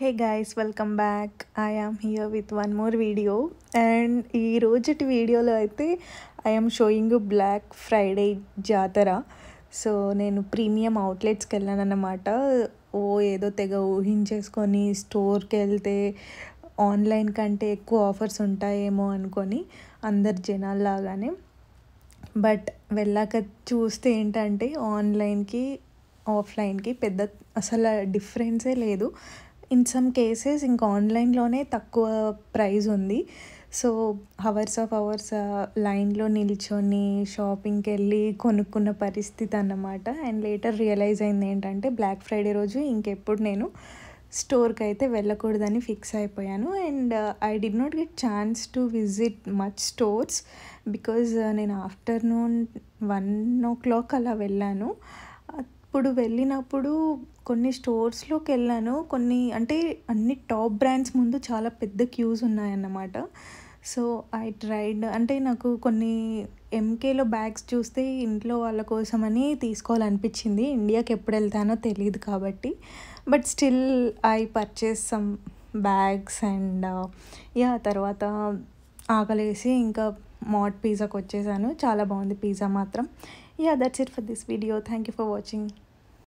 Hey guys, welcome back. I am here with one more video. And ఈ రోజుటి వీడియోలో అయితే I am showing you black Friday జాతర. So నేను premium అవుట్లెట్స్కి వెళ్ళాను అన్నమాట. ఏదో తెగ ఊహించేసుకొని స్టోర్కి వెళ్తే ఆన్లైన్ కంటే ఎక్కువ ఆఫర్స్ ఉంటాయేమో అనుకొని అందరు జనాల్లాగానే. బట్ వెళ్ళాక చూస్తే ఏంటంటే ఆన్లైన్కి ఆఫ్లైన్కి పెద్ద అసలు డిఫరెన్సే లేదు. ఇన్ సమ్ కేసెస్ ఇంకా ఆన్లైన్లోనే తక్కువ ప్రైస్ ఉంది. సో అవర్స్ లైన్లో నిల్చొని షాపింగ్కి వెళ్ళి కొనుక్కున్న పరిస్థితి అన్నమాట. అండ్ లేటర్ రియలైజ్ అయింది ఏంటంటే బ్లాక్ ఫ్రైడే రోజు ఇంకెప్పుడు నేను స్టోర్కి అయితే వెళ్ళకూడదని ఫిక్స్ అయిపోయాను. And I did not get chance to visit much stores because నేను ఆఫ్టర్నూన్ 1 o'clock అలా వెళ్ళాను. అప్పుడు వెళ్ళినప్పుడు కొన్ని స్టోర్స్లోకి వెళ్ళాను. కొన్ని అంటే అన్ని టాప్ బ్రాండ్స్ ముందు చాలా పెద్ద క్యూస్ ఉన్నాయన్నమాట. సో ఐ ట్రైడ్ అంటే నాకు కొన్ని ఎంకేలో బ్యాగ్స్ చూస్తే ఇంట్లో వాళ్ళ కోసమని తీసుకోవాలనిపించింది. ఇండియాకి ఎప్పుడు వెళ్తానో తెలియదు కాబట్టి. But still I purchase some bags and తర్వాత ఆకలేసి ఇంకా మాట్ పిజ్జాకి వచ్చేసాను. చాలా బాగుంది పిజ్జా మాత్రం. That's it for this video. Thank you for watching.